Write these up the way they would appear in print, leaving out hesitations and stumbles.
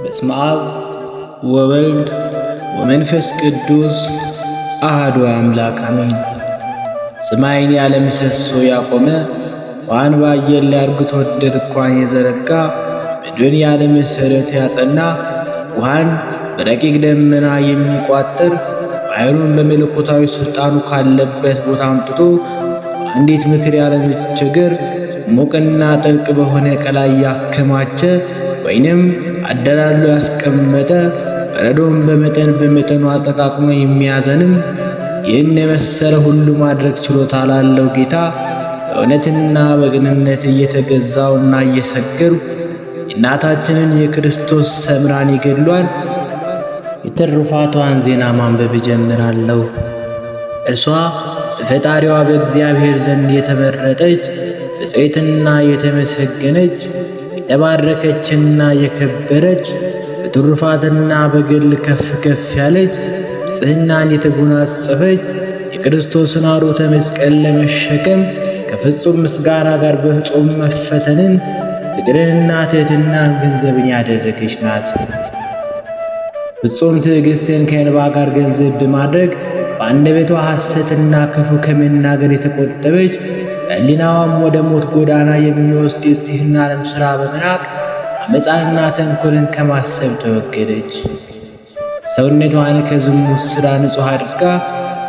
በስመ አብ ወወልድ ወመንፈስ ቅዱስ አሐዱ አምላክ አሜን። ሰማይን ያለ ምሰሶ ያቆመ ውኃን በአየር ላይ አርግቶ ድንኳን የዘረጋ ምድርን ያለ መሠረት ያጸና ውኃን በረቂቅ ደመና የሚቋጥር ባሕሩን በመለኮታዊ ሥልጣኑ ካለበት ቦታ አምጥቶ አንዲት ምክር ያለ መቸገር ሙቅና ጥልቅ በሆነ ቀላይ ያከማቸ ወይንም አደላድሎ ያስቀመጠ በረዶም በመጠኑ አጠቃቅሞ የሚያዘንም ይህን የመሰለ ሁሉ ማድረግ ችሎታ ላለው ጌታ በእውነትና በቅንነት እየተገዛውና እየሰገሩ የእናታችንን የክርስቶስ ሰምራን ይገድሏል የትሩፋቷን ዜና ማንበብ እጀምራለሁ። እርሷ በፈጣሪዋ በእግዚአብሔር ዘንድ የተመረጠች ብፅዕትና የተመሰገነች የተባረከችና የከበረች በትሩፋትና በገድል ከፍ ከፍ ያለች ንጽሕናን የተጎናጸፈች የክርስቶስን ዐሮተ መስቀል ለመሸከም ከፍጹም ምስጋና ጋር በጾም መፈተንን ፍቅርንና ትሕትናን ገንዘብን ያደረገች ናት። ፍጹም ትዕግሥትን ከእንባ ጋር ገንዘብ በማድረግ በአንደበቷ ሐሰትና ክፉ ከመናገር የተቆጠበች በሕሊናዋም ወደ ሞት ጎዳና የሚወስድ የዚህን ዓለም ሥራ በመናቅ ዓመፃንና ተንኰልን ከማሰብ ተወገደች። ሰውነቷን ከዝሙት ሥራ ንጹሕ አድርጋ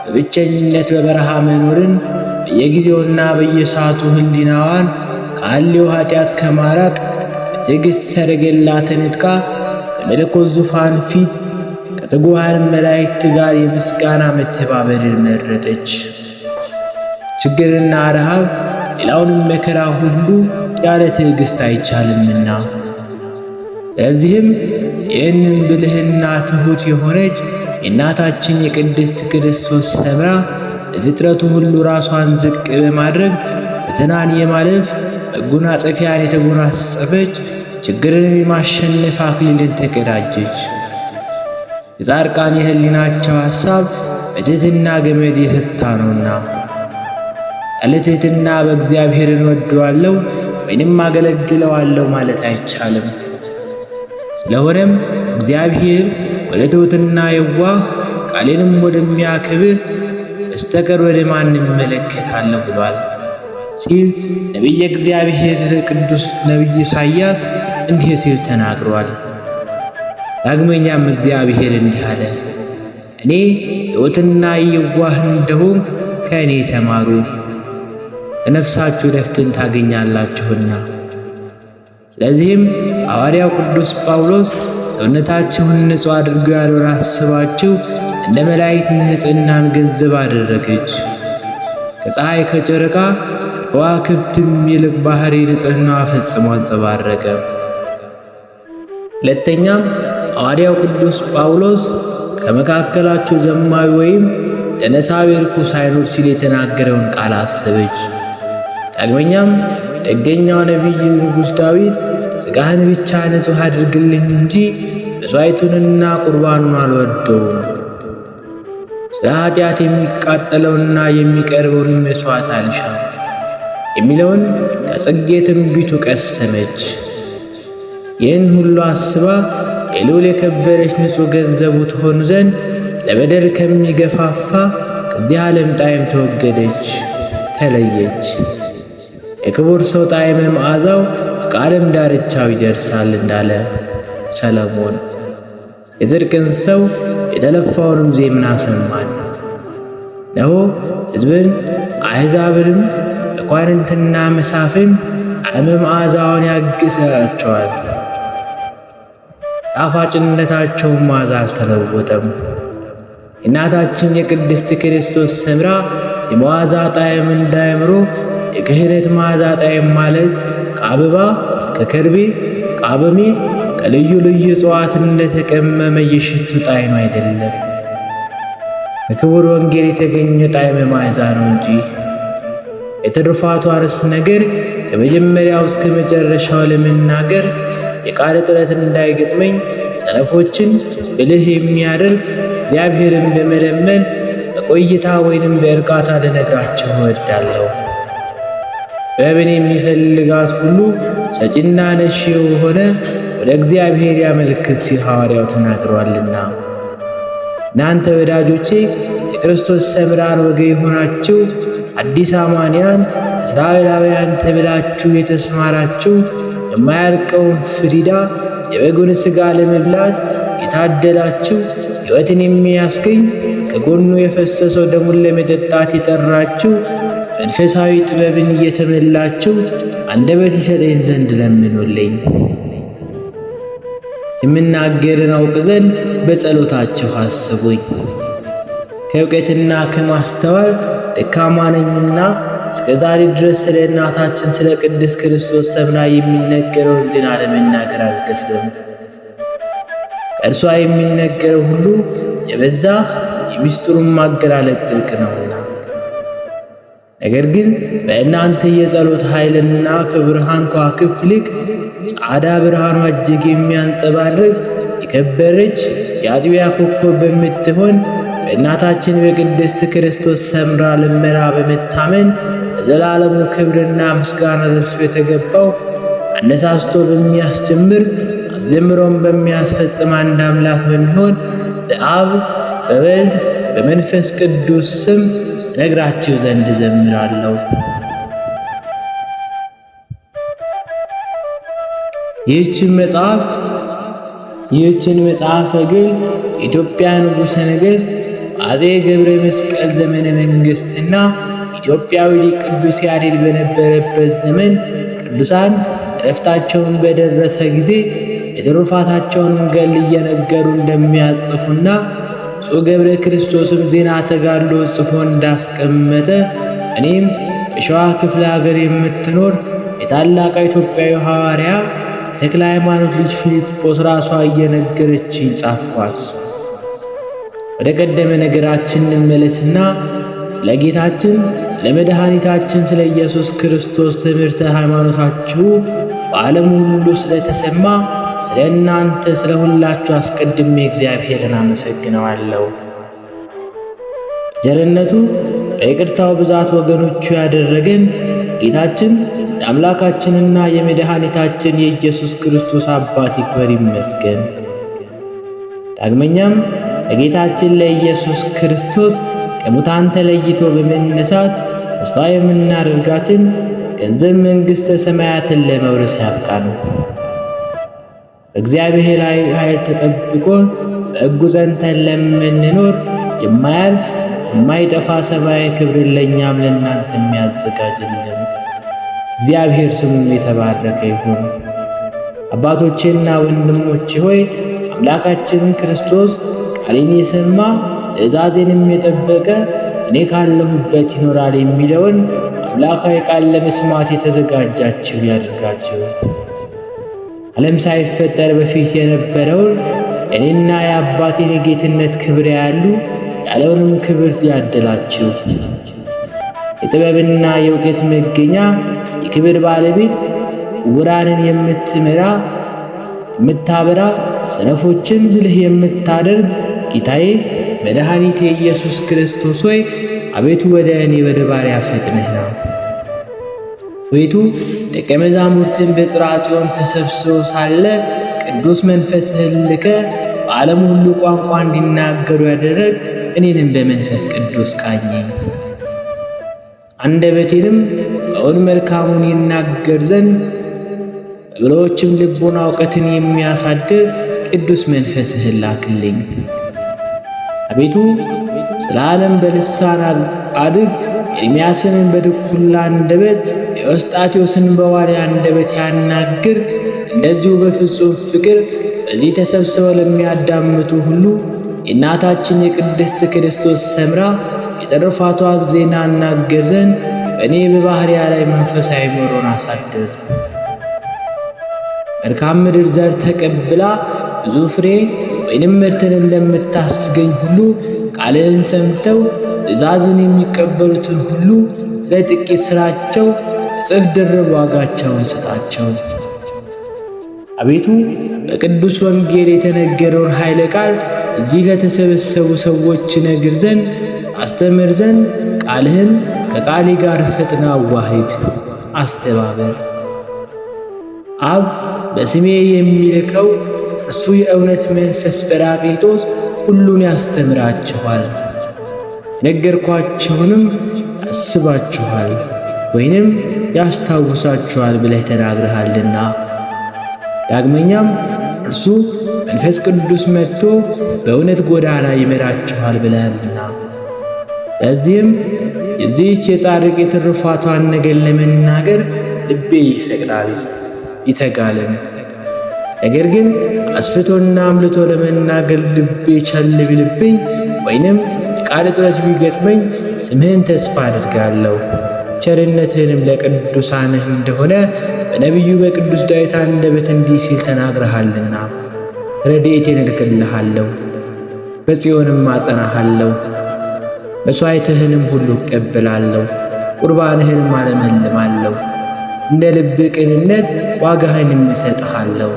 በብቸኝነት በበረሃ መኖርን በየጊዜውና በየሰዓቱ ሕሊናዋን ከሐሌው ኃጢአት ከማራቅ በትዕግሥት ሰረገላ ተነጥቃ በመለኮት ዙፋን ፊት ከትጉሃን መላእክት ጋር የምስጋና መተባበርን መረጠች። ችግርና ረሃብ ሌላውንም መከራ ሁሉ ያለ ትዕግሥት አይቻልምና፣ ስለዚህም ይህንን ብልህና ትሑት የሆነች የእናታችን የቅድስት ክርስቶስ ሰምራ ለፍጥረቱ ሁሉ ራሷን ዝቅ በማድረግ ፈተናን የማለፍ መጎናጸፊያን የተጎናጸፈች ችግርንም የማሸነፍ አክሊልን ተቀዳጀች። የጻድቃን የሕሊናቸው ሐሳብ በትሕትና ገመድ የተታ ነውና ያለ ትሕትና በእግዚአብሔርን ወደዋለሁ ወይንም አገለግለዋለሁ ማለት አይቻልም። ስለሆነም እግዚአብሔር ወደ ትሑትና የዋህ ቃሌንም ወደሚያከብር በስተቀር ወደ ማን እመለከታለሁ ብሏል ሲል ነቢየ እግዚአብሔር ቅዱስ ነቢይ ኢሳይያስ እንዲህ ሲል ተናግሯል። ዳግመኛም እግዚአብሔር እንዲህ አለ፣ እኔ ትሑትና የዋህ እንደሆንኩ ከእኔ ተማሩ ለነፍሳችሁ ዕረፍትን ታገኛላችሁና። ስለዚህም ሐዋርያው ቅዱስ ጳውሎስ ሰውነታችሁን ንጹሕ አድርጎ ያለውን አስባችሁ እንደ መላእክት ንጽሕናን ገንዘብ አደረገች። ከፀሐይ ከጨረቃ ከከዋክብትም ይልቅ ባሕሪ ንጽሕናዋ ፈጽሞ አንጸባረቀ። ሁለተኛም ሐዋርያው ቅዱስ ጳውሎስ ከመካከላችሁ ዘማዊ ወይም ደነሳዊ ርኩስ አይኑር ሲል የተናገረውን ቃል አሰበች። ዳግመኛም ደገኛው ነቢይ ንጉሥ ዳዊት ሥጋህን ብቻ ንጹሕ አድርግልኝ እንጂ መሥዋዕቱንና ቁርባኑን አልወደውም፣ ስለ ኃጢአት የሚቃጠለውና የሚቀርበውን መሥዋዕት አልሻም የሚለውን ከጽጌ ትንቢቱ ቀሰመች። ይህን ሁሉ አስባ የልዑል የከበረች ንጹሕ ገንዘቡ ትሆኑ ዘንድ ለበደል ከሚገፋፋ ከዚህ ዓለም ጣዕም ተወገደች፣ ተለየች። የክቡር ሰው ጣዕመ መዓዛው እስከ ዓለም ዳርቻው ይደርሳል እንዳለ ሰለሞን። የጽድቅን ሰው የተለፋውንም ዜና ሰማን። እነሆ ሕዝብን አሕዛብንም መኳንንትና መሳፍን ጣዕመ መዓዛውን ያግሳቸዋል። ጣፋጭነታቸውን መዓዛ አልተለወጠም። የእናታችን የቅድስት ክርስቶስ ሰምራ የመዓዛ ጣዕም እንዳይምሮ የክህነት መዓዛ ጣዕም ማለት ከአበባ ከከርቤ ከአበሜ ከልዩ ልዩ እጽዋት እንደተቀመመ የሽቱ ጣዕም አይደለም፣ ከክቡር ወንጌል የተገኘ ጣዕመ መዓዛ ነው እንጂ። የትሩፋቷንስ ነገር ከመጀመሪያው እስከ መጨረሻው ለመናገር የቃል እጥረት እንዳይገጥመኝ ሰነፎችን ብልህ የሚያደርግ እግዚአብሔርን በመለመን በቆይታ ወይንም በእርጋታ ልነግራቸው እወዳለሁ። ጥበብን የሚፈልጋት ሁሉ ሰጪና ነሺ የሆነ ወደ እግዚአብሔር ያመልክት ሲል ሐዋርያው ተናግሯልና። እናንተ ወዳጆቼ የክርስቶስ ሰምራን ወገን የሆናችሁ አዲስ አማንያን እስራኤላውያን ተብላችሁ የተሰማራችሁ የማያልቀውን ፍሪዳ የበጉን ሥጋ ለመብላት የታደላችሁ ሕይወትን የሚያስገኝ ከጎኑ የፈሰሰው ደሙን ለመጠጣት የጠራችሁ መንፈሳዊ ጥበብን እየተመላችሁ አንደበት ይሰጠኝ ዘንድ ለምኑልኝ። የምናገርን አውቅ ዘንድ በጸሎታችሁ አስቡኝ። ከእውቀትና ከማስተዋል ደካማ ነኝና እስከ ዛሬ ድረስ ስለ እናታችን ስለ ቅድስት ክርስቶስ ሰምራ የሚነገረውን ዜና ለመናገር አልደፍርም። ከእርሷ የሚነገረው ሁሉ የበዛ የሚስጥሩን ማገላለጥ ጥልቅ ነውና። ነገር ግን በእናንተ የጸሎት ኃይልና ከብርሃን ከዋክብት ይልቅ ጻዳ ብርሃኗ እጅግ የሚያንጸባርቅ የከበረች የአጥቢያ ኮከብ በምትሆን በእናታችን በቅድስት ክርስቶስ ሰምራ ልመና በመታመን ለዘላለሙ ክብርና ምስጋና ለእርሱ የተገባው አነሳስቶ በሚያስጀምር አስጀምሮም በሚያስፈጽም አንድ አምላክ በሚሆን በአብ በወልድ በመንፈስ ቅዱስ ስም ነግራችሁ ዘንድ ዘምራለሁ። ይህችን መጽሐፈ ግን ኢትዮጵያ ንጉሠ ነገሥት አፄ ገብረ መስቀል ዘመነ መንግሥትና ኢትዮጵያዊ ሊቅ ቅዱስ ያሬድ በነበረበት ዘመን ቅዱሳን ዕረፍታቸውን በደረሰ ጊዜ የትሩፋታቸውን ገድል እየነገሩ እንደሚያጽፉና ብፁዕ ገብረ ክርስቶስም ዜና ተጋድሎ ጽፎ እንዳስቀመጠ እኔም በሸዋ ክፍለ ሀገር የምትኖር የታላቋ ኢትዮጵያዊ ሐዋርያ ተክለ ሃይማኖት ልጅ ፊልጶስ ራሷ እየነገረችኝ ጻፍኳት። ወደ ቀደመ ነገራችን እንመለስና ስለ ጌታችን ስለ መድኃኒታችን ስለ ኢየሱስ ክርስቶስ ትምህርተ ሃይማኖታችሁ በዓለም ሁሉ ስለተሰማ ስለ እናንተ ስለ ሁላችሁ አስቀድሜ እግዚአብሔርን አመሰግነዋለሁ። ቸርነቱ በይቅርታው ብዛት ወገኖቹ ያደረገን ጌታችን የአምላካችንና የመድኃኒታችን የኢየሱስ ክርስቶስ አባት ይክበር ይመስገን። ዳግመኛም ለጌታችን ለኢየሱስ ክርስቶስ ከሙታን ተለይቶ በመነሳት ተስፋ የምናደርጋትን ገንዘብ መንግሥተ ሰማያትን ለመውረስ ያብቃን። በእግዚአብሔር ኃይል ተጠብቆ በሕጉ ጸንተን ለምንኖር የማያልፍ የማይጠፋ ሰማያዊ ክብርን ለእኛም ለእናንተ የሚያዘጋጅልን እግዚአብሔር ስሙም የተባረከ ይሁን። አባቶቼና ወንድሞቼ ሆይ አምላካችን ክርስቶስ ቃሌን የሰማ ትእዛዜንም የጠበቀ እኔ ካለሁበት ይኖራል የሚለውን አምላካዊ ቃል ለመስማት የተዘጋጃችሁ ያድርጋችሁ። ዓለም ሳይፈጠር በፊት የነበረውን እኔና የአባቴን የጌትነት ክብር ያሉ ያለውንም ክብር ያደላችሁ የጥበብና የእውቀት መገኛ የክብር ባለቤት ዕውራንን የምትመራ የምታበራ ሰነፎችን ብልህ የምታደርግ ጌታዬ መድኃኒቴ ኢየሱስ ክርስቶስ ሆይ አቤቱ ወደ እኔ ወደ ባሪያ ፈጥነህ ና። አቤቱ ደቀ መዛሙርትን በጽርሐ ጽዮን ተሰብስበው ሳለ ቅዱስ መንፈስህን ልከ በዓለም ሁሉ ቋንቋ እንዲናገሩ ያደረግ እኔንም በመንፈስ ቅዱስ ቃኘኝ። አንደበቴንም በእውን መልካሙን ይናገር ዘንድ በብልሆችም ልቦና እውቀትን የሚያሳድር ቅዱስ መንፈስህን ላክልኝ። አቤቱ ስለ ዓለም በልሳን አድግ ኤርምያስንም በድኩላ አንደበት ኤዎስጣቴዎስን በዋርያ አንደበት ያናግር እንደዚሁ በፍጹም ፍቅር በዚህ ተሰብስበው ለሚያዳምጡ ሁሉ የእናታችን የቅድስት ክርስቶስ ሰምራ የትሩፋቷን ዜና እናገር ዘንድ በእኔ በባሕርያ ላይ መንፈሳዊ ሞሮን አሳድር። መልካም ምድር ዘር ተቀብላ ብዙ ፍሬ ወይንም ምርትን እንደምታስገኝ ሁሉ ቃልህን ሰምተው ትእዛዝን የሚቀበሉትን ሁሉ ስለ ጥቂት ሥራቸው እጥፍ ድርብ ዋጋቸውን ስጣቸው። አቤቱ በቅዱስ ወንጌል የተነገረውን ኃይለ ቃል እዚህ ለተሰበሰቡ ሰዎች ነግር ዘንድ አስተምር ዘንድ ቃልህን ከቃሌ ጋር ፈጥና አዋሂድ አስተባበር። አብ በስሜ የሚልከው እርሱ የእውነት መንፈስ ጰራቅሊጦስ ሁሉን ያስተምራችኋል፣ የነገርኳችሁንም ያስባችኋል ወይንም ያስታውሳችኋል ብለህ ተናግረሃልና። ዳግመኛም እርሱ መንፈስ ቅዱስ መጥቶ በእውነት ጎዳና ይመራችኋል ብለህልና። ስለዚህም የዚህች የጻድቅ የትሩፋቷን ነገር ለመናገር ልቤ ይፈቅዳል ይተጋልም። ነገር ግን አስፍቶና አምልቶ ለመናገር ልቤ ቸል ቢልብኝ ወይንም የቃል እጥረት ቢገጥመኝ ስምህን ተስፋ አድርጋለሁ። ቸርነትህንም ለቅዱሳንህ እንደሆነ በነቢዩ በቅዱስ ዳዊት አንደበት እንዲህ ሲል ተናግረሃልና። ረድኤቴን እልክልሃለሁ፣ በጽዮንም አጸናሃለሁ። መሥዋዕትህንም ሁሉ እቀበላለሁ፣ ቁርባንህንም አለመልማለሁ። እንደ ልብ ቅንነት ዋጋህንም እሰጥሃለሁ፣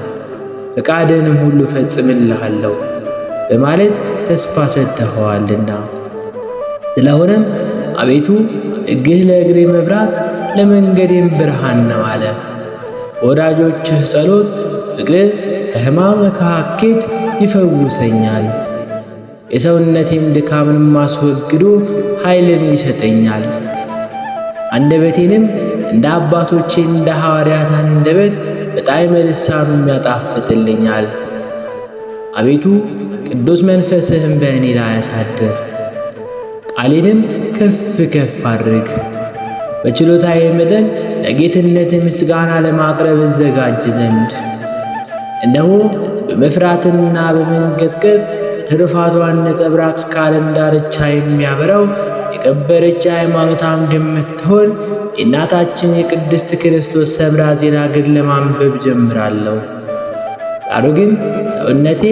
ፈቃድህንም ሁሉ እፈጽምልሃለሁ በማለት ተስፋ ሰጥተኸዋልና። ስለሆነም አቤቱ ሕግህ ለእግሬ መብራት ለመንገዴም ብርሃን ነው አለ። ወዳጆችህ ጸሎት ፍቅርህ ከሕማም ከሐኬት ይፈውሰኛል። የሰውነቴም ድካምንም አስወግዶ ኃይልን ይሰጠኛል። አንደበቴንም እንደ አባቶቼ እንደ ሐዋርያት አንደበት በጣዕመ ልሳኑም ያጣፍጥልኛል። አቤቱ ቅዱስ መንፈስህም በእኔ ላይ ያሳድር፣ ቃሌንም ከፍ ከፍ አድርግ። በችሎታዬ መጠን ለጌትነት ምስጋና ለማቅረብ እዘጋጅ ዘንድ እነሆ በመፍራትና በመንቀጥቀጥ የትሩፋቷን ነጸብራቅ እስከ ዓለም ዳርቻ የሚያበራው የከበረች ሃይማኖት አምድ የምትሆን የእናታችን የቅድስት ክርስቶስ ሰምራ ዜና ግን ለማንበብ ጀምራለሁ። ዳሩ ግን ሰውነቴ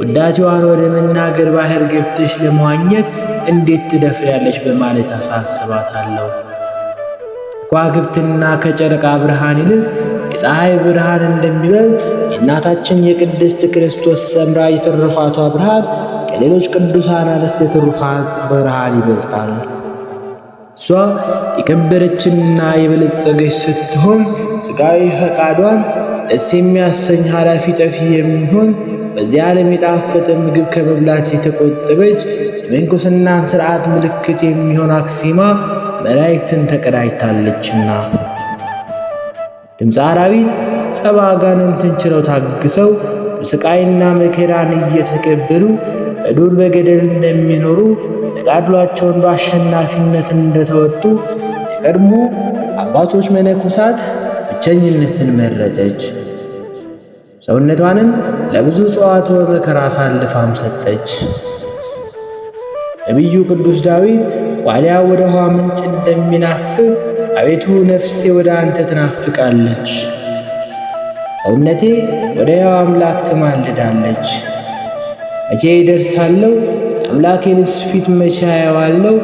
ውዳሴዋን ወደ መናገር ባሕር ገብተሽ ለመዋኘት እንዴት ትደፍሪያለሽ በማለት አሳስባታለሁ። ከዋክብትና ከጨረቃ ብርሃን ይልቅ የፀሐይ ብርሃን እንደሚበልጥ የእናታችን የቅድስት ክርስቶስ ሰምራ የትሩፋቷ ብርሃን ከሌሎች ቅዱሳን አንስት የትሩፋት ብርሃን ይበልጣል። እሷ የከበረችና የበለጸገች ስትሆን ሥጋዊ ፈቃዷን ደስ የሚያሰኝ ኃላፊ ጠፊ የሚሆን በዚህ ዓለም የጣፈጠ ምግብ ከመብላት የተቆጠበች የምንኩስናን ሥርዓት ምልክት የሚሆን አክሲማ መላእክትን ተቀዳጅታለችና። ድምፀ አራዊት ጸባ አጋንንትን ችለው ታግሰው በሥቃይና መከራን እየተቀበሉ በዱር በገደል እንደሚኖሩ ተጋድሏቸውን በአሸናፊነት እንደተወጡ የቀድሞ አባቶች መነኮሳት ብቸኝነትን መረጠች። ሰውነቷንም ለብዙ ጽዋት መከራ አሳልፋም ሰጠች። ነቢዩ ቅዱስ ዳዊት ዋልያ ወደ ውኃ ምንጭ እንደሚናፍቅ አቤቱ ነፍሴ ወደ አንተ ትናፍቃለች፣ ሰውነቴ ወደ ሕያው አምላክ ትማልዳለች። መቼ ይደርሳለሁ? የአምላኬንስ ፊት መቼ አየዋለሁ?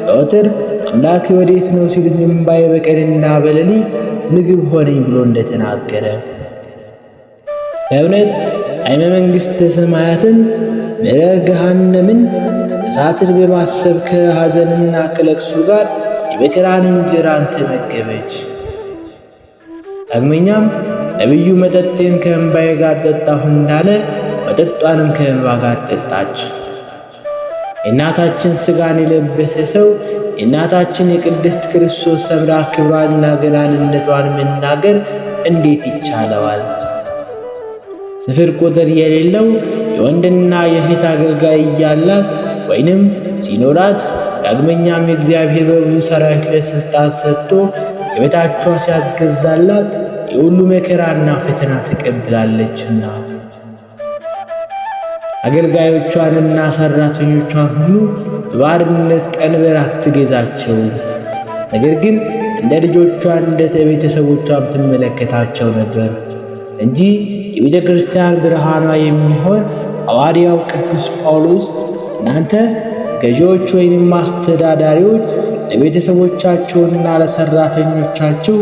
ዘወትር አምላኬ ወዴት ነው ሲሉኝ እምባዬ በቀንና በሌሊት ምግብ ሆነኝ ብሎ እንደተናገረ በእውነት ጣዕመ መንግሥተ ሰማያትን ምሕረ ገሃነምን እሳትን በማሰብ ከሐዘንና ከለቅሶ ጋር የመከራን እንጀራን ተመገበች። ዳግመኛም ነቢዩ መጠጤን ከእንባዬ ጋር ጠጣሁ እንዳለ መጠጧንም ከእንባ ጋር ጠጣች። የእናታችን ሥጋን የለበሰ ሰው የእናታችን የቅድስት ክርስቶስ ሰምራ ክብሯንና ገናንነቷን መናገር እንዴት ይቻለዋል? ስፍር ቁጥር የሌለው የወንድና የሴት አገልጋይ እያላት ወይንም ሲኖራት፣ ዳግመኛም የእግዚአብሔር በብዙ ሠራዊት ላይ ሥልጣን ሰጥቶ የበታቿ ሲያስገዛላት የሁሉ መከራና ፈተና ተቀብላለችና አገልጋዮቿንና ሠራተኞቿን ሁሉ በባርነት ቀንበር አትገዛቸው። ነገር ግን እንደ ልጆቿ እንደ ቤተሰቦቿም ትመለከታቸው ነበር እንጂ የቤተ ክርስቲያን ብርሃኗ የሚሆን ሐዋርያው ቅዱስ ጳውሎስ እናንተ ገዢዎች ወይንም አስተዳዳሪዎች ለቤተሰቦቻቸውና ለሠራተኞቻቸው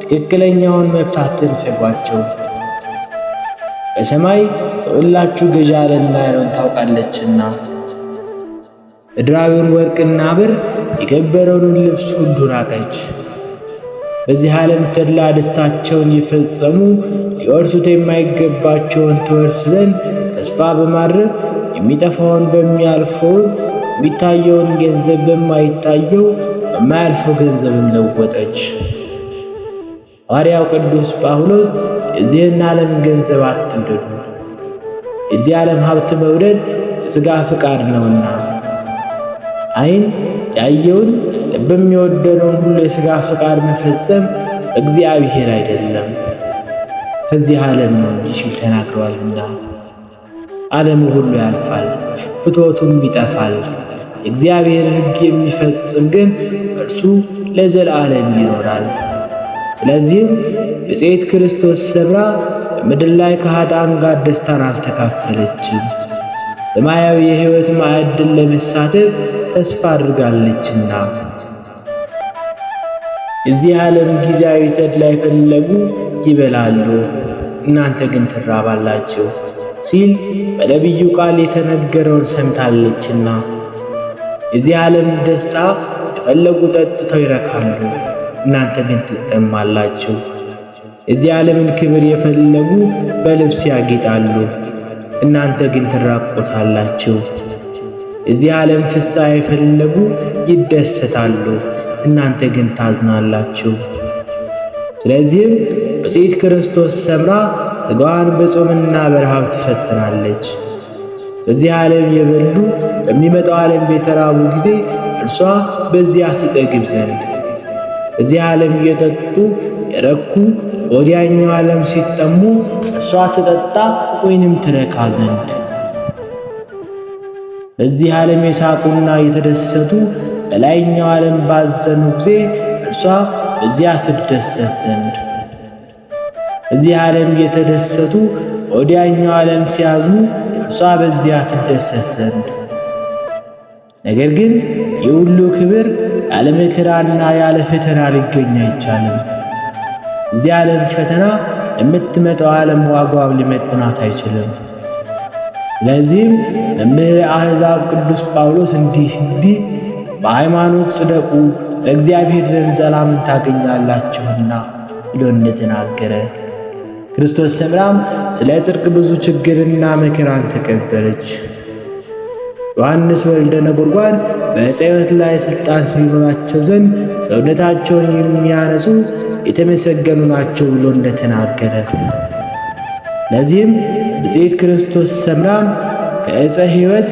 ትክክለኛውን መብት አትንፈጓቸው፣ በሰማይ የሁላችሁ ገዢ አለና ያለውን ታውቃለችና። ምድራዊውን ወርቅና ብር የከበረውን ልብስ ሁሉ ናቀች። በዚህ ዓለም ተድላ ደስታቸውን የፈጸሙ ሊወርሱት የማይገባቸውን ትወርስ ዘንድ ተስፋ በማድረግ የሚጠፋውን በሚያልፈውን የሚታየውን ገንዘብ በማይታየው በማያልፈው ገንዘብም ለወጠች። ሐዋርያው ቅዱስ ጳውሎስ የዚህን ዓለም ገንዘብ አትውደዱ፣ የዚህ ዓለም ሀብት መውደድ የሥጋ ፍቃድ ነውና፣ ዓይን ያየውን ልብም የወደደውን ሁሉ የሥጋ ፍቃድ መፈጸም እግዚአብሔር አይደለም ከዚህ ዓለም ነው እንጂ ሲል ተናግረዋልና። ዓለሙ ሁሉ ያልፋል፣ ፍትወቱም ይጠፋል። የእግዚአብሔር ሕግ የሚፈጽም ግን እርሱ ለዘላለም ይኖራል። ስለዚህም ብፅዕት ክርስቶስ ሰምራ በምድር ላይ ከኃጥአን ጋር ደስታን አልተካፈለችም፣ ሰማያዊ የሕይወት ማዕድን ለመሳተፍ ተስፋ አድርጋለችና። የዚህ ዓለም ጊዜያዊ ተድላ የፈለጉ ይበላሉ፣ እናንተ ግን ትራባላችሁ ሲል በነቢዩ ቃል የተነገረውን ሰምታለችና። የዚህ ዓለም ደስታ የፈለጉ ጠጥተው ይረካሉ፣ እናንተ ግን ትጠማላችሁ። የዚህ ዓለምን ክብር የፈለጉ በልብስ ያጌጣሉ፣ እናንተ ግን ትራቆታላችሁ። የዚህ ዓለም ፍስሐ የፈለጉ ይደሰታሉ፣ እናንተ ግን ታዝናላችሁ። ስለዚህም ብፅዕት ክርስቶስ ሰምራ ሥጋዋን በጾምና በረሃብ ትፈትናለች። በዚህ ዓለም የበሉ በሚመጣው ዓለም የተራቡ ጊዜ እርሷ በዚያ ትጠግብ ዘንድ፣ በዚህ ዓለም እየጠጡ የረኩ በወዲያኛው ዓለም ሲጠሙ እርሷ ትጠጣ ወይንም ትረካ ዘንድ፣ በዚህ ዓለም የሳቁና የተደሰቱ በላይኛው ዓለም ባዘኑ ጊዜ እርሷ በዚያ ትደሰት ዘንድ፣ በዚህ ዓለም የተደሰቱ በወዲያኛው ዓለም ሲያዝኑ እርሷ በዚያ ትደሰት ዘንድ። ነገር ግን የሁሉ ክብር ያለ መከራና ያለ ፈተና ሊገኝ አይቻልም። እዚህ ዓለም ፈተና የምትመጣው ዓለም ዋጋዋም ሊመጥናት አይችልም። ስለዚህም መምህረ አሕዛብ ቅዱስ ጳውሎስ እንዲህ በሃይማኖት ጽደቁ፣ በእግዚአብሔር ዘንድ ሰላምን ታገኛላችሁና ብሎ እንደተናገረ፣ ክርስቶስ ሰምራም ስለ ጽድቅ ብዙ ችግርና መከራን ተቀበለች። ዮሐንስ ወልደ ነጎድጓድ በዕፀ ሕይወት ላይ ሥልጣን ሲኖራቸው ዘንድ ሰውነታቸውን የሚያነጹ የተመሰገኑ ናቸው ብሎ እንደተናገረ፣ ለዚህም ብፅዕት ክርስቶስ ሰምራም ከዕፀ ሕይወት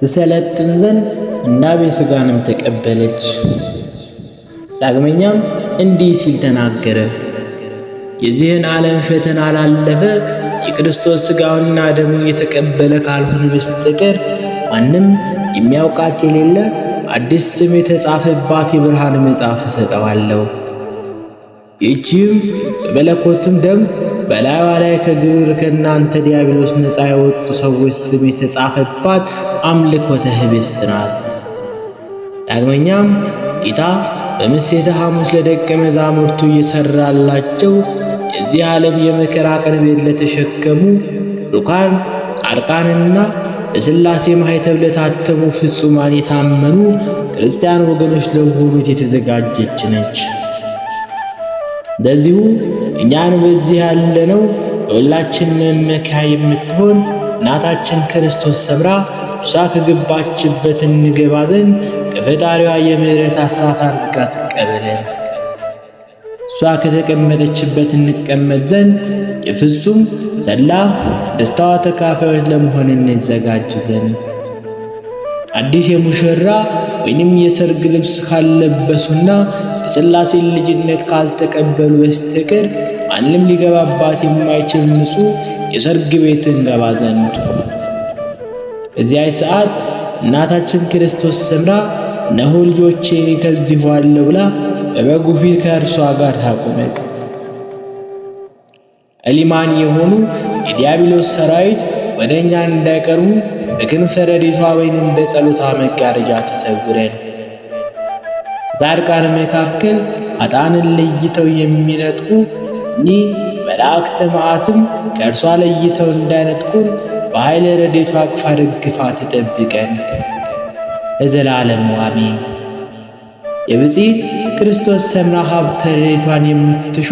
ትሰለጥን ዘንድ ምናቤ ሥጋንም ተቀበለች። ዳግመኛም እንዲህ ሲል ተናገረ፣ የዚህን ዓለም ፈተና ላለፈ የክርስቶስ ሥጋውና ደሙን የተቀበለ ካልሆነ በስተቀር ማንም የሚያውቃት የሌለ አዲስ ስም የተጻፈባት የብርሃን መጽሐፍ እሰጠዋለሁ። ይህችም በመለኮትም ደም በላይዋ ላይ ከግብር ከእናንተ ዲያብሎስ ነፃ የወጡ ሰዎች ስም የተጻፈባት አምልኮተ ኅብስት ናት። ዳግመኛም ጌታ በምሴተ ሐሙስ ለደቀ መዛሙርቱ እየሠራላቸው የዚህ ዓለም የመከራ ቀንበር ለተሸከሙ ሩካን ጻድቃንና በሥላሴ ማኅተም ለታተሙ ፍጹማን የታመኑ ክርስቲያን ወገኖች ለሆኑት የተዘጋጀች ነች። እንደዚሁ እኛን በዚህ ያለነው የሁላችን መመኪያ የምትሆን እናታችን ክርስቶስ ሰምራ እርሷ ከገባችበት እንገባ ዘንድ ከፈጣሪዋ የምሕረት አስራት አድርጋ ትቀበለን። እሷ ከተቀመጠችበት እንቀመጥ ዘንድ የፍጹም ተድላ ደስታዋ ተካፋዮች ለመሆን እንዘጋጅ ዘንድ አዲስ የሙሽራ ወይንም የሰርግ ልብስ ካልለበሱና የሥላሴን ልጅነት ካልተቀበሉ በስተቀር ማንም ሊገባባት የማይችል ንጹሕ የሰርግ ቤት እንገባ ዘንድ። በዚያች ሰዓት እናታችን ክርስቶስ ሰምራ እነሆ ልጆቼ እኔ ከዚሁ አለሁ ብላ በበጉ ፊት ከእርሷ ጋር ታቆመች። እሊማን የሆኑ የዲያብሎስ ሰራዊት ወደ እኛ እንዳይቀርቡ በክንፈ ረድኤቷ ወይንም በጸሎታ መጋረጃ ተሰውረን። ጻድቃን መካከል ኃጥአንን ለይተው የሚነጥቁ እኒህ መላእክተ መዓትም ከእርሷ ለይተው እንዳይነጥቁን በኃይለ ረድኤቷ አቅፋ ደግፋ ትጠብቀን ለዘላለሙ አሜን። የብፅዕት ክርስቶስ ሰምራ ሀብተ ረድኤቷን የምትሹ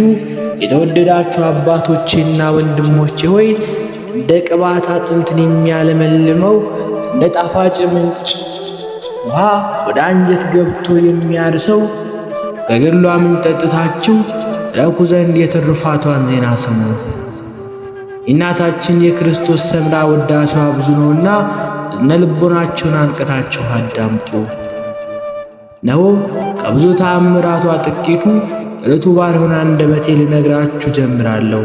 የተወደዳችሁ አባቶቼና ወንድሞቼ ሆይ እንደ ቅባት አጥንትን የሚያለመልመው እንደ ጣፋጭ ምንጭ ውሃ ወደ አንጀት ገብቶ የሚያርሰው ከገድሏ ምንጭ ጠጥታችሁ ረኩ ዘንድ የትሩፋቷን ዜና ስሙ። የእናታችን የክርስቶስ ሰምራ ውዳሴዋ ብዙ ነውና እዝነ ልቦናችሁን አንቅታችሁ አዳምጡ። እነሆ ከብዙ ተአምራቷ ጥቂቱ ዕለቱ ባልሆነ አንደበቴ ልነግራችሁ ጀምራለሁ።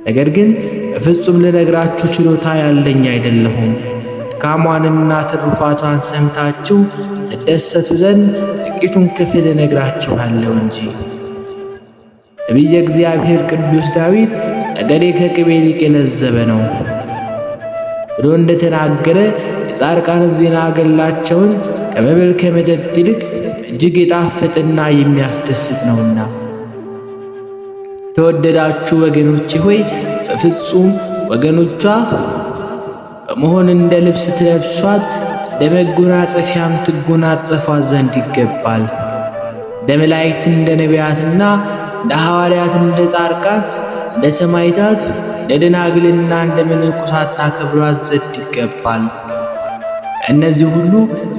ነገር ግን በፍጹም ልነግራችሁ ችሎታ ያለኝ አይደለሁም። ድካሟንና ትሩፋቷን ሰምታችሁ ትደሰቱ ዘንድ ጥቂቱን ክፍል እነግራችኋለሁ እንጂ። ነቢየ እግዚአብሔር ቅዱስ ዳዊት ነገሬ ከቅቤ ይልቅ የለዘበ ነው ብሎ እንደተናገረ የጻድቃንን ዜና ገድላቸውን ከመብል ከመጠጥ ይልቅ እጅግ የጣፈጠና የሚያስደስት ነውና። የተወደዳችሁ ወገኖቼ ሆይ በፍጹም ወገኖቿ በመሆን እንደ ልብስ ትለብሷት፣ እንደ መጎናጸፊያም ትጎናጸፏት ዘንድ ይገባል። እንደ መላእክት እንደ ነቢያትና እንደ ሐዋርያት እንደ ጻድቃን እንደ ሰማዕታት እንደ ደናግልና እንደ መነኮሳት ታከብሯት ዘንድ ይገባል። ከእነዚህ ሁሉ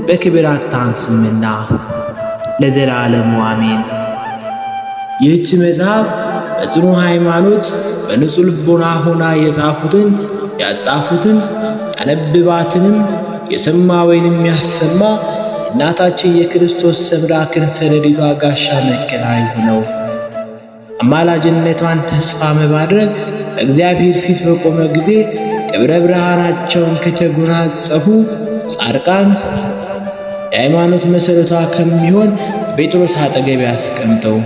በክብር አታንስምና ለዘላለሙ አሜን። ይህች መጽሐፍ በጽኑ ሃይማኖት በንጹሕ ልቦና ሆና የጻፉትን ያጻፉትን ያነብባትንም የሰማ ወይንም ያሰማ እናታችን የክርስቶስ ሰምራ ክንፈ ረድኤቷ ጋሻ መከታ ይሁነው። አማላጅነቷን ተስፋ በማድረግ በእግዚአብሔር ፊት በቆመ ጊዜ ክብረ ብርሃናቸውን ከተጎናጸፉ ጻድቃን የሃይማኖት መሠረቷ ከሚሆን ጴጥሮስ አጠገብ ያስቀምጠው።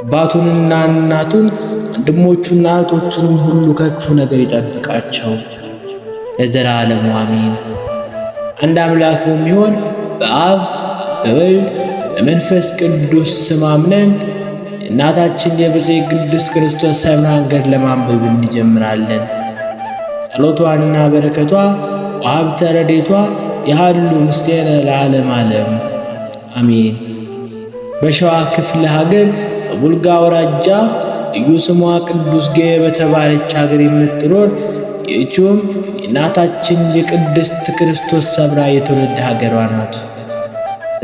አባቱንና እናቱን ወንድሞቹና እህቶቹንም ሁሉ ከክፉ ነገር ይጠብቃቸው ለዘላለሙ አሜን። አንድ አምላክ በሚሆን በአብ በወልድ በመንፈስ ቅዱስ ስም አምነን የእናታችን የብፅዕት ቅድስት ክርስቶስ ሰምራን ገድለ ማንበብ እንጀምራለን። ጸሎቷና በረከቷ ወሀብተ ረድኤቷ ያሃሉ ምስሌነ ለዓለም ዓለም አሜን። በሸዋ ክፍለ ሀገር በቡልጋ አውራጃ ልዩ ስሟ ቅዱስ ጌ በተባለች ሀገር የምትኖር ይህችውም የእናታችን የቅድስት ክርስቶስ ሰምራ የትውልድ ሀገሯ ናት።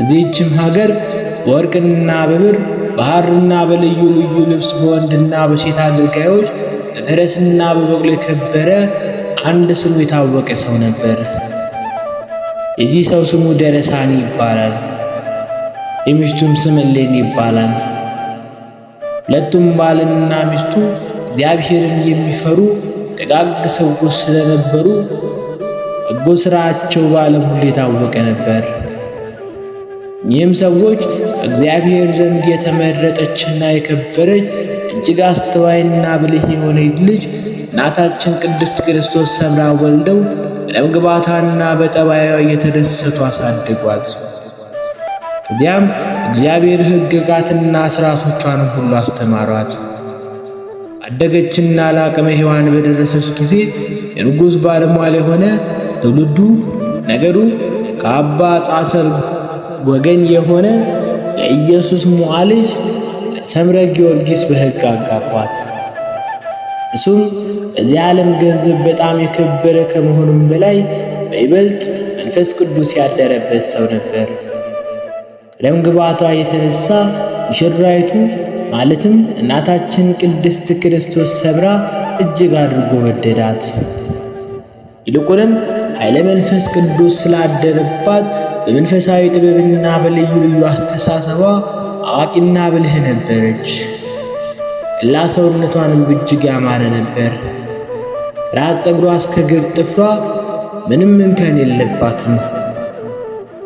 እዚህችም ሀገር በወርቅና በብር በሐርና በልዩ ልዩ ልብስ በወንድና በሴት አገልጋዮች በፈረስና በበቅሎ የከበረ አንድ ስሙ የታወቀ ሰው ነበር። የዚህ ሰው ስሙ ደረሳኒ ይባላል። የሚስቱም ስም እሌኒ ይባላል። ሁለቱም ባልና ሚስቱ እግዚአብሔርን የሚፈሩ ደጋግ ሰዎች ስለነበሩ በጎ ሥራቸው በዓለም ሁሉ የታወቀ ነበር። ይህም ሰዎች በእግዚአብሔር ዘንድ የተመረጠችና የከበረች እጅግ አስተዋይና ብልህ የሆነች ልጅ እናታችን ቅድስት ክርስቶስ ሰምራ ወልደው በደምግባቷና በጠባይዋ እየተደሰቱ አሳድጓት። ከዚያም እግዚአብሔር ሕግጋትና ሥርዓቶቿን ሁሉ አስተማሯት። አደገችና ለአቅመ ሔዋን በደረሰች ጊዜ የንጉሥ ባለሟል የሆነ ትውልዱ ነገዱ ከአባ ጻሰር ወገን የሆነ የኢየሱስ ሞዐ ልጅ ሰምረ ጊዮርጊስ በሕግ አጋቧት። እሱም በዚህ ዓለም ገንዘብ በጣም የከበረ ከመሆኑም በላይ በይበልጥ መንፈስ ቅዱስ ያደረበት ሰው ነበር። ከደም ግባቷ የተነሳ ሙሽራይቱ ማለትም እናታችን ቅድስት ክርስቶስ ሰምራ እጅግ አድርጎ ወደዳት። ይልቁንም ኃይለ መንፈስ ቅዱስ ስላደረባት በመንፈሳዊ ጥበብና በልዩ ልዩ አስተሳሰቧ አዋቂና ብልህ ነበረች። എല്ലാ ሰውነቷንም እጅግ ያማረ ነበር። ከራስ ፀጉሯ እስከ እግር ጥፍሯ ምንም እንከን የለባትም።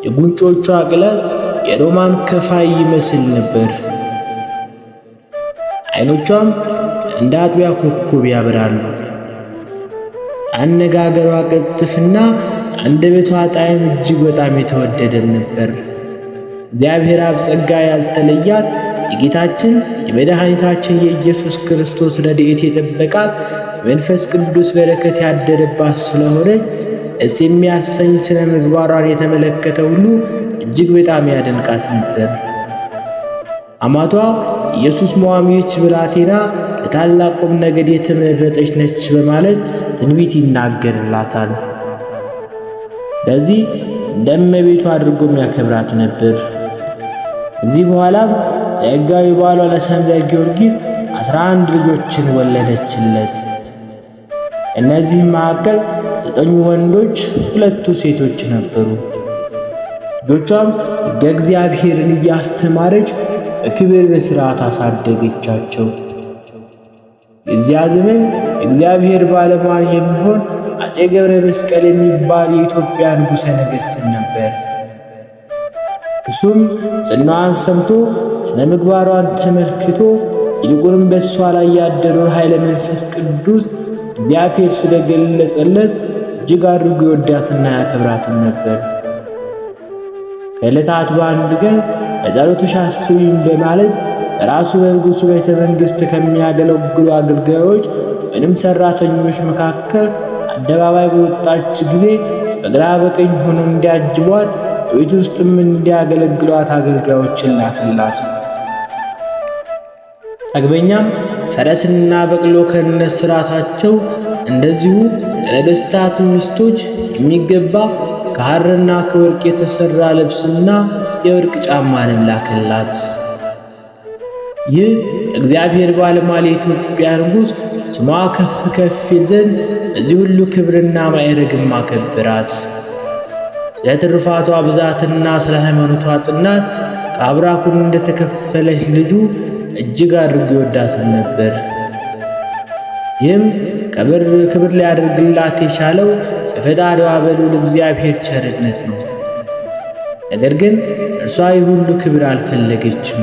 የጉንጮቿ ቅላት የሮማን ከፋይ ይመስል ነበር። ዓይኖቿም እንደ አጥቢያ ኮከብ ያበራሉ። አነጋገሯ ቅልጥፍና አንደበቷ ጣዕም እጅግ በጣም የተወደደም ነበር። እግዚአብሔር አብ ጸጋ ያልተለያት የጌታችን የመድኃኒታችን የኢየሱስ ክርስቶስ ረድኤት የጠበቃት መንፈስ ቅዱስ በረከት ያደረባት ስለሆነ ደስ የሚያሰኝ ስነ ምግባሯን የተመለከተ ሁሉ እጅግ በጣም ያደንቃት ነበር። አማቷ ኢየሱስ ሞዓሚዎች ብላቴና ለታላቅ ቁም ነገር የተመረጠች ነች በማለት ትንቢት ይናገርላታል። ስለዚህ እንደ እመቤቱ አድርጎም ያከብራት ነበር። ከዚህ በኋላም ለሕጋዊ ባሏ ለሰምረ ጊዮርጊስ 11 ልጆችን ወለደችለት። እነዚህም መካከል 9 ወንዶች 2 ሴቶች ነበሩ። ልጆቿም ሕገ እግዚአብሔርን እያስተማረች በክብር በሥርዓት አሳደገቻቸው። የዚያ ዘመን እግዚአብሔር ባለሟል የሚሆን አፄ ገብረ መስቀል የሚባል የኢትዮጵያ ንጉሠ ነገሥት ነበር። እሱም ዝናዋን ሰምቶ ስነ ምግባሯን ተመልክቶ ይልቁንም በእሷ ላይ ያደረው ኃይለ መንፈስ ቅዱስ እግዚአብሔር ስለገለጸለት እጅግ አድርጎ ይወዳትና ያከብራትም ነበር። ከዕለታት በአንድ ቀን በጸሎትሽ አስቢኝ በማለት ራሱ በንጉሡ ቤተ መንግሥት ከሚያገለግሉ አገልጋዮች ወይም ሠራተኞች መካከል አደባባይ በወጣች ጊዜ በግራ በቀኝ ሆነው እንዲያጅቧት በቤት ውስጥም እንዲያገለግሏት አገልጋዮችን ላከላት። ዳግመኛም ፈረስና በቅሎ ከነሥርዓታቸው እንደዚሁ ለነገሥታት ሚስቶች የሚገባ ከሐርና ከወርቅ የተሠራ ልብስና የወርቅ ጫማንም ላከላት። ይህ እግዚአብሔር ባለሟል የኢትዮጵያ ንጉሥ ስሟ ከፍ ከፍ ይል ዘንድ በዚህ ሁሉ ክብርና ማዕረግም አከበራት። ስለ ትሩፋቷ ብዛትና ስለ ሃይማኖቷ ጽናት ከአብራኩም እንደተከፈለች ልጁ እጅግ አድርጎ ይወዳትም ነበር። ይህም ክብር ሊያደርግላት የቻለው በፈጣሪዋ በልዑል እግዚአብሔር ቸርነት ነው። ነገር ግን እርሷ ይህ ሁሉ ክብር አልፈለገችም።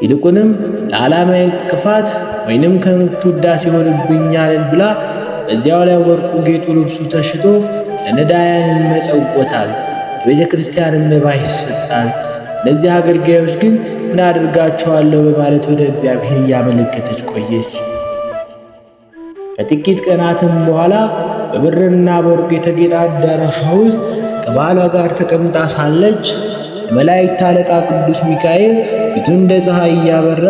ይልቁንም ለዓላማዬ እንቅፋት ወይንም ከንቱ ውዳሴ ይሆንብኛልን ብላ በዚያው ላይ ወርቁ ጌጡ ልብሱ ተሽጦ ለነዳያን ይመጸወታል፣ የቤተ ክርስቲያንም መባ ይሰጣል። እነዚህ አገልጋዮች ግን ምን አድርጋቸዋለሁ በማለት ወደ እግዚአብሔር እያመለከተች ቆየች። ከጥቂት ቀናትም በኋላ በብርና በወርቅ የተጌጠ አዳራሿ ውስጥ ከባሏ ጋር ተቀምጣ ሳለች የመላእክት አለቃ ቅዱስ ሚካኤል ፊቱ እንደ ፀሐይ እያበራ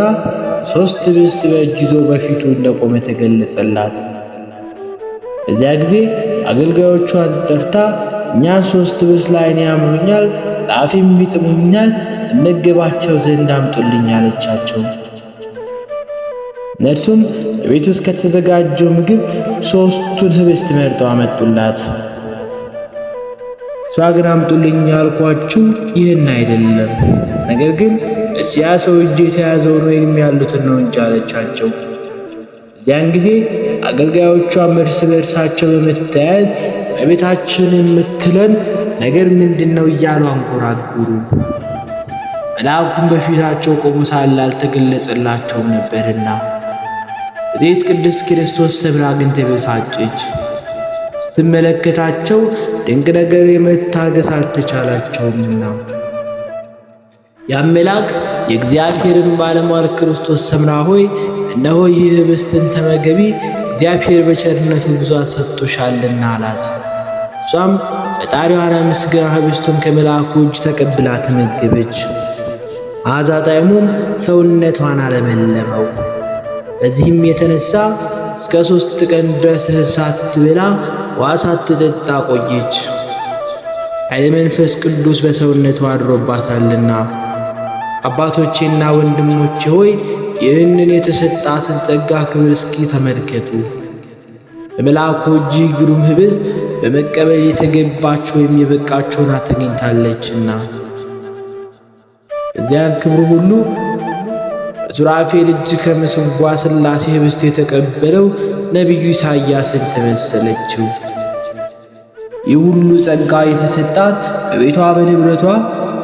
3 ኅብስት በእጁ ይዞ በፊቱ እንደቆመ ተገለጸላት። በዚያ ጊዜ አገልጋዮቿን ጠርታ እኛን 3 ኅብስት ለዓይኔ ያምሩኛል፣ ለአፌም ይጥሙኛል፣ እመገባቸው ዘንድ አምጡልኝ አለቻቸው። እነርሱም በቤት ውስጥ ከተዘጋጀው ምግብ 3ቱን ኅብስት መርጠው አመጡላት። እሷ ግን አምጡልኝ ያልኳችሁ ይህን አይደለም፣ ነገር ግን እስያ ሰው እጅ የተያዘውን ወይም ያሉትን ነው እንጂ አለቻቸው። እዚያን ጊዜ አገልጋዮቿም እርስ በእርሳቸው በመተያየት በቤታችን የምትለን ነገር ምንድን ነው እያሉ አንጎራጉሩ። መልአኩም በፊታቸው ቆሞ ሳለ አልተገለጸላቸውም ነበርና። በዘይት ቅድስት ክርስቶስ ሰምራ ግን ተበሳጨች። ስትመለከታቸው ድንቅ ነገር የመታገስ አልተቻላቸውምና ያም መልአክ የእግዚአብሔርን ባለሟል ክርስቶስ ሰምራ ሆይ እነሆ ይህ ኅብስትን ተመገቢ፣ እግዚአብሔር በቸርነቱ ብዙ ሰጥቶሻልና አላት። እሷም ፈጣሪዋን አመስግና ኅብስቱን ከመልአኩ እጅ ተቀብላ ተመገበች። መዓዛ ጣዕሙም ሰውነቷን አለመለመው። በዚህም የተነሳ እስከ 3 ቀን ድረስ እህል ሳትበላ ውሃ ሳትጠጣ ቆየች። ኃይለ መንፈስ ቅዱስ በሰውነቷ አድሮባታልና። አባቶቼና ወንድሞቼ ሆይ ይህንን የተሰጣትን ጸጋ ክብር እስኪ ተመልከቱ። በመልአኩ እጅ ግሩም ኅብስት በመቀበል የተገባች ወይም የበቃች ሆና ተገኝታለችና። እዚያን ክብሩ ሁሉ በሱራፌል እጅ ከምስዋ ሥላሴ ኅብስት የተቀበለው ነቢዩ ኢሳይያስን ተመሰለችው። ይህ ሁሉ ጸጋ የተሰጣት በቤቷ በንብረቷ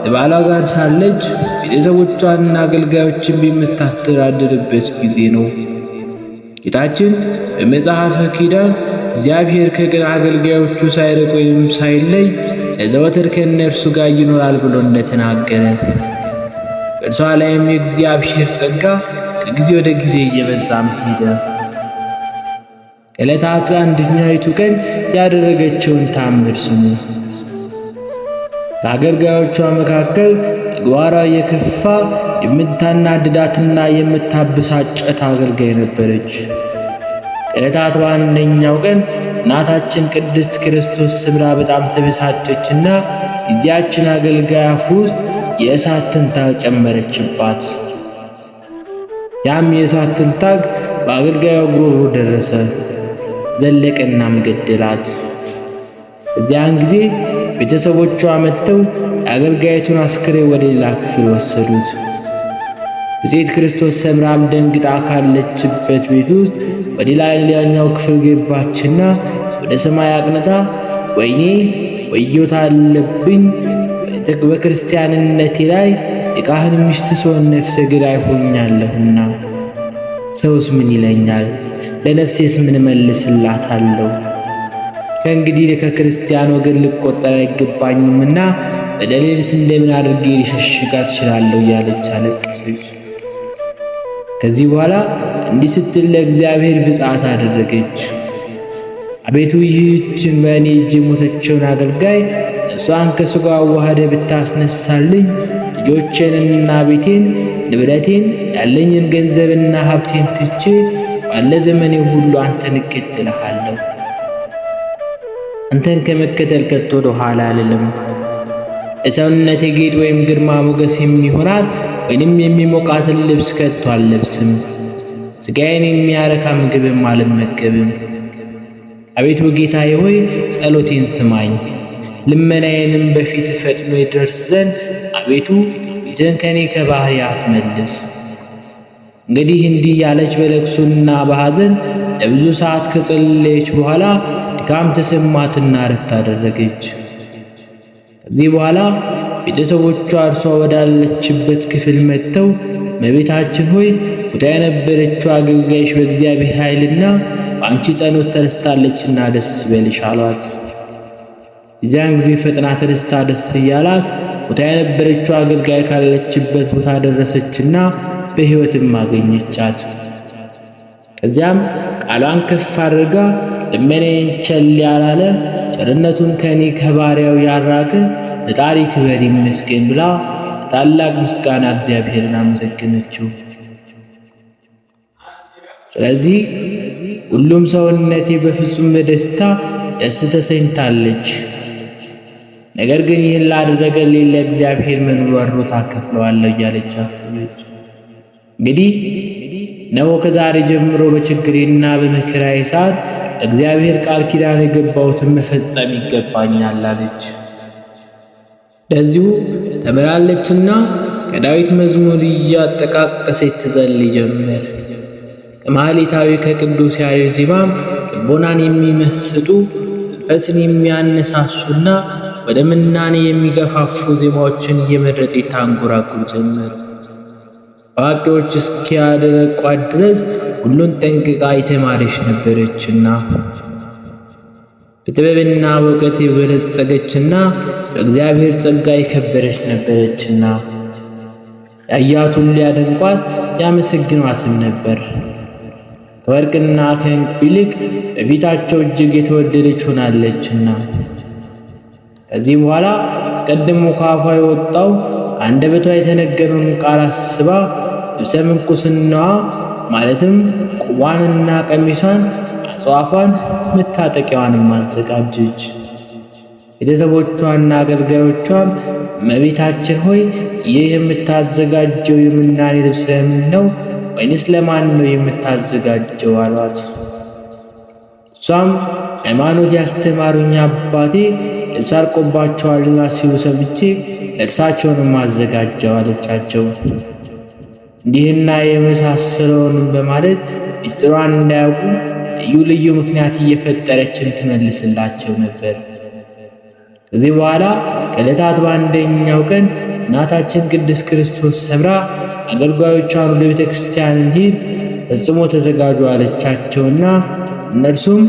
ከባሏ ጋር ሳለች ቤተሰቦቿንና አገልጋዮችን በምታስተዳድርበት ጊዜ ነው። ጌታችን በመጽሐፈ ኪዳን እግዚአብሔር ከቅን አገልጋዮቹ ሳይርቅ ወይም ሳይለይ ለዘወትር ከእነርሱ ጋር ይኖራል ብሎ እንደተናገረ በእርሷ ላይም የእግዚአብሔር ጸጋ ከጊዜ ወደ ጊዜ እየበዛም ሄደ። ከዕለታት አንደኛይቱ ቀን ያደረገችውን ታምር ስሙ። ከአገልጋዮቿ መካከል ምግባሯ የከፋ የምታናድዳትና የምታበሳጨት አገልጋይ ነበረች። ከዕለታት በአንደኛው ቀን እናታችን ቅድስት ክርስቶስ ሰምራ በጣም ተበሳጨችና የዚያችን አገልጋይ አፍ ውስጥ የእሳት ትንታግ ጨመረችባት። ያም የእሳት ትንታግ በአገልጋዩ ጉሮሮ ደረሰ፣ ዘለቀናም ገደላት። በዚያን ጊዜ ቤተሰቦቿ መጥተው የአገልጋይቱን አስክሬን ወደ ሌላ ክፍል ወሰዱት። ብፅዕት ክርስቶስ ሰምራም ደንግጣ ካለችበት ቤት ውስጥ ወደ ሌላኛው ክፍል ገባችና ወደ ሰማይ አቅንታ ወይኔ ወዮታ አለብኝ፣ በክርስቲያንነቴ ላይ የካህን ሚስት ስሆን ነፍሰ ገዳይ ሆኛለሁና ሰውስ ምን ይለኛል? ለነፍሴስ ምን መልስላታለሁ? ከእንግዲህ ከክርስቲያን ወገን ልቆጠር አይገባኝምና በደሌንስ እንደምን አድርጌ ሊሸሽጋት እችላለሁ? እያለች አለቀሰች። ከዚህ በኋላ እንዲህ ስትል ለእግዚአብሔር ብፅዓት አደረገች። አቤቱ ይህችን በእኔ እጅ የሞተችውን አገልጋይ ነፍሷን ከሥጋ ዋህደ ብታስነሳልኝ ልጆቼንና ቤቴን ንብረቴን ያለኝን ገንዘብና ሀብቴን ትቼ ባለ ዘመኔ ሁሉ አንተን እከተልሃለሁ። አንተን ከመከተል ከቶ ወደ ኋላ አልልም። ለሰውነቴ ጌጥ ወይም ግርማ ሞገስ የሚሆናት ወይንም የሚሞቃትን ልብስ ከቶ አልለብስም። ሥጋዬን የሚያረካ ምግብም አልመገብም። አቤቱ ጌታዬ ሆይ ጸሎቴን ስማኝ፣ ልመናዬንም በፊት ፈጥኖ ይደርስ ዘንድ አቤቱ ፊትህን ከኔ ከባህሪ አትመልስ። እንግዲህ እንዲህ ያለች በለቅሶና በሐዘን ለብዙ ሰዓት ከጸለየች በኋላ ድካም ተሰማትና ረፍት አደረገች። ከዚህ በኋላ ቤተሰቦቿ እርሷ ወዳለችበት ክፍል መጥተው እመቤታችን ሆይ ሙታ የነበረችው አገልጋይሽ በእግዚአብሔር ኃይልና በአንቺ ጸሎት ተነስታለችና ደስ ይበልሽ አሏት። የዚያን ጊዜ ፈጥና ተነስታ ደስ እያላት ሙታ የነበረችው አገልጋይ ካለችበት ቦታ ደረሰችና በሕይወትም አገኘቻት። ከዚያም ቃሏን ከፍ አድርጋ ልመናዬን ቸል ያላለ ቸርነቱን ከእኔ ከባሪያው ያራቀ ፈጣሪ ክብር ይመስገን ብላ ታላቅ ምስጋና እግዚአብሔርን አመሰገነችው። ስለዚህ ሁሉም ሰውነቴ በፍጹም በደስታ ደስ ተሰኝታለች። ነገር ግን ይህን ላደረገልኝ ለእግዚአብሔር መኖር ወሮታ አከፍለዋለሁ እያለች አሰበች። እንግዲህ ነው ከዛሬ ጀምሮ በችግሬና በመከራዬ ሰዓት እግዚአብሔር ቃል ኪዳን የገባሁትን መፈጸም ይገባኛል አለች። ለዚሁ ተምራለችና ከዳዊት መዝሙር እያጠቃቀሰች ትጸልይ ጀመር። ከማኅሌታዊ ከቅዱስ ያሬድ ዜማም ልቦናን የሚመስጡ መንፈስን የሚያነሳሱና ወደ ምናኔ የሚገፋፉ ዜማዎችን እየመረጠ ታንጎራጉር ጀመር። አዋቂዎች እስኪያደነቋት ድረስ ሁሉን ጠንቅቃ የተማረች ነበረችና በጥበብና በእውቀት የበለጸገችና በእግዚአብሔር ጸጋ የከበረች ነበረችና ያያት ሁሉ ያደንቋት ያመሰግኗትም ነበር። ከወርቅና ከዕንቁ ይልቅ በፊታቸው እጅግ የተወደደች ሆናለችና። ከዚህ በኋላ አስቀድሞ ከአፏ የወጣው ከአንደበቷ የተነገረውን ቃል አስባ ልብሰ ምንኩስናዋ ማለትም ቁባንና ቀሚሷን፣ አጽዋፏን፣ መታጠቂያዋንም አዘጋጀች። ቤተሰቦቿና አገልጋዮቿም እመቤታችን ሆይ ይህ የምታዘጋጀው የምናኔ ልብስ ለምን ነው? ወይንስ ለማን ነው የምታዘጋጀው? አሏት። እሷም ሃይማኖት ያስተማሩኝ አባቴ ልብስ አልቆባቸዋልና ሲሉ ሰምቼ ለእርሳቸውንም አዘጋጀው አለቻቸው። እንዲህና የመሳሰለውንም በማለት ምስጢሯን እንዳያውቁ ልዩ ልዩ ምክንያት እየፈጠረችን ትመልስላቸው ነበር። ከዚህ በኋላ ከዕለታት በአንደኛው ቀን እናታችን ቅድስት ክርስቶስ ሰምራ አገልጋዮቿን ወደ ቤተ ክርስቲያን ሂድ ፈጽሞ ተዘጋጁ አለቻቸውና እነርሱም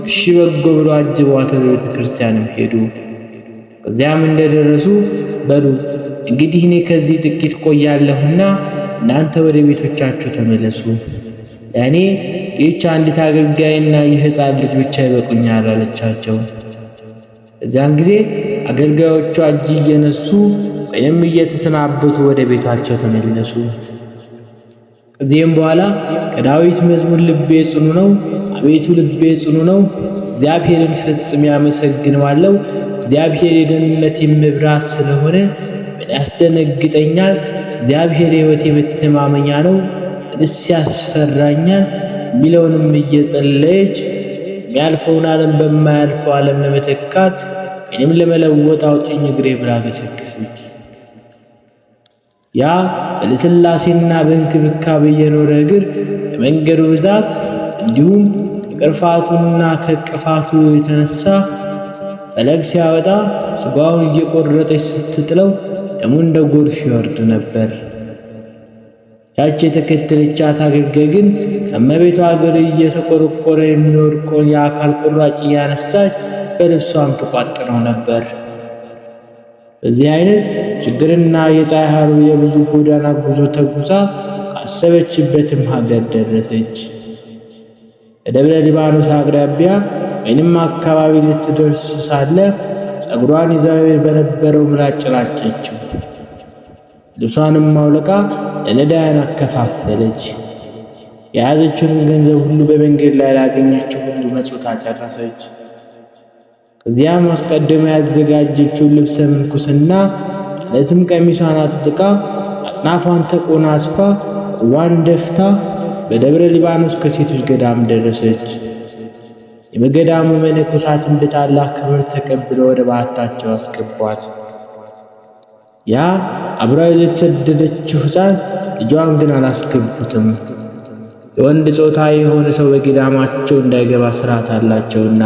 እሺ በጎ ብሎ አጅበዋት ወደ ቤተ ክርስቲያንም ሄዱ። ከዚያም እንደደረሱ በሉ እንግዲህ እኔ ከዚህ ጥቂት ቆያለሁና እናንተ ወደ ቤቶቻችሁ ተመለሱ፣ ለእኔ ይህች አንዲት አገልጋይና ይህ ሕፃን ልጅ ብቻ ይበቁኛል አለቻቸው። በዚያን ጊዜ አገልጋዮቿ እጅ እየነሱ ወይም እየተሰናበቱ ወደ ቤታቸው ተመለሱ። ከዚህም በኋላ ከዳዊት መዝሙር ልቤ ጽኑ ነው፣ አቤቱ ልቤ ጽኑ ነው፣ እግዚአብሔርን ፈጽሜ አመሰግነዋለሁ። እግዚአብሔር የደህንነቴ መብራት ስለሆነ ምን ያስደነግጠኛል? እግዚአብሔር የሕይወቴ መተማመኛ ነው፣ ምንስ ያስፈራኛል? የሚለውንም እየጸለየች የሚያልፈውን ዓለም በማያልፈው ዓለም ለመተካት ወይም ለመለወጥ አውጭኝ እግሬ ብላ ገሰገሰች። ያ በልስላሴና በእንክብካቤ የኖረ እግር ከመንገዱ ብዛት እንዲሁም ከቅርፋቱና ከቅፋቱ የተነሳ ፈለግ ሲያወጣ ስጋውን እየቆረጠች ስትጥለው ደሙ እንደ ጎርፍ ይወርድ ነበር። ያች የተከተለቻት አገልጋይ ግን ከእመቤቷ እግር እየተቆረቆረ የሚወድቀውን የአካል ቁራጭ እያነሳች በልብሷም ተቋጥረው ነበር። በዚህ አይነት ችግርና የፀሐይ ሐሩር የብዙ ጎዳና ጉዞ ተጉዛ ካሰበችበትም ሀገር ደረሰች። በደብረ ሊባኖስ አቅራቢያ ወይንም አካባቢ ልትደርስ ሳለ ጸጉሯን ይዛው በነበረው ምላጭ ላጨችው። ልብሷንም አውልቃ ለነዳያን አከፋፈለች። የያዘችውን ገንዘብ ሁሉ በመንገድ ላይ ላገኘችው ሁሉ መጽውታ ጨረሰች። ከዚያም አስቀድማ ያዘጋጀችውን ልብሰ ምንኩስና ማለትም ቀሚሷን አጥልቃ አጽናፏን ተቆናስፋ ቁርባን ደፍታ በደብረ ሊባኖስ ከሴቶች ገዳም ደረሰች። የገዳሙ መነኮሳትን በታላቅ ክብር ተቀብለው ወደ በዓታቸው አስገቧት። ያ አብራው የተሰደደችው ሕፃን ልጇን ግን አላስገቡትም። የወንድ ጾታ የሆነ ሰው በገዳማቸው እንዳይገባ ሥርዓት አላቸውና።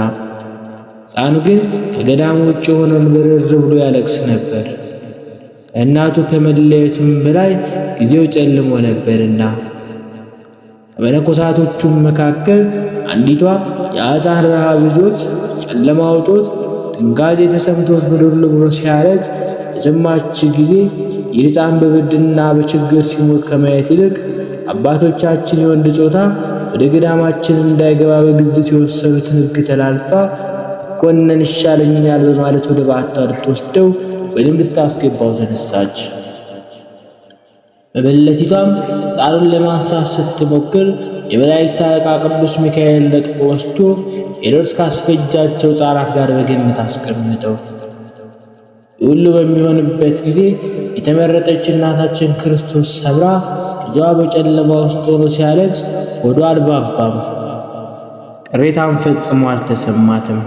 ሕፃኑ ግን ከገዳሙ ውጭ ሆኖን ብርር ብሎ ያለቅስ ነበር። ከእናቱ ከመለየቱም በላይ ጊዜው ጨልሞ ነበርና። ከመነኮሳቶቹም መካከል አንዲቷ የሕፃን ረሃብ ይዞት ጨለማ አውጦት ድንጋጤ ተሰምቶት ብድር ብሎ ሲያለቅስ በሰማች ጊዜ ይህ ሕፃን በብርድና በችግር ሲሞት ከማየት ይልቅ አባቶቻችን የወንድ ጾታ ወደ ገዳማችን እንዳይገባ በግዝት የወሰኑትን ሕግ ተላልፋ ኮነን ይሻለኛል በማለት ወደ በዓታ ልትወስደው ወይም ልታስገባው ተነሳች። መበለቲቷም ሕፃኑን ለማንሳት ስትሞክር የመላእክት አለቃ ቅዱስ ሚካኤል ነጥቆ ወስዶ ሄሮድስ ካስፈጃቸው ሕፃናት ጋር በገነት አስቀምጠው። ሁሉ በሚሆንበት ጊዜ የተመረጠች እናታችን ክርስቶስ ሰብራ ልጇ በጨለማ ውስጥ ሆኖ ሲያለቅስ ሆዷ አልባባም፣ ቅሬታም ፈጽሞ አልተሰማትም።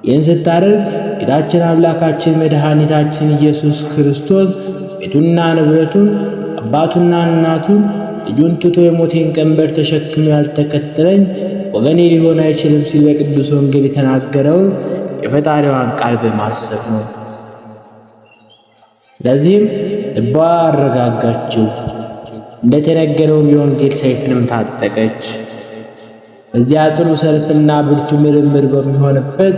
ይህን ስታደርግ ጌታችን አምላካችን መድኃኒታችን ኢየሱስ ክርስቶስ ቤቱና ንብረቱን አባቱና እናቱን ልጁን ትቶ የሞቴን ቀንበር ተሸክሞ ያልተከተለኝ ወገኔ ሊሆን አይችልም ሲል በቅዱስ ወንጌል የተናገረውን የፈጣሪዋን ቃል በማሰብ ነው። ስለዚህም ልቧ አረጋጋችው። እንደተነገረውም የወንጌል ሰይፍንም ታጠቀች። በዚያ ጽኑ ሰልፍና ብርቱ ምርምር በሚሆንበት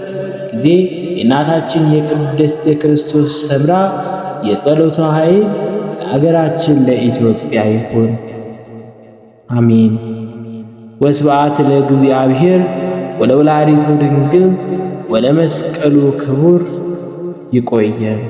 ጊዜ የእናታችን የቅድስት የክርስቶስ ሰምራ የጸሎቷ ኃይል ለአገራችን ለኢትዮጵያ ይሁን፣ አሜን። ወስብሐት ለእግዚአብሔር ወለወላዲቱ ድንግል ወለመስቀሉ ክቡር። ይቆየን።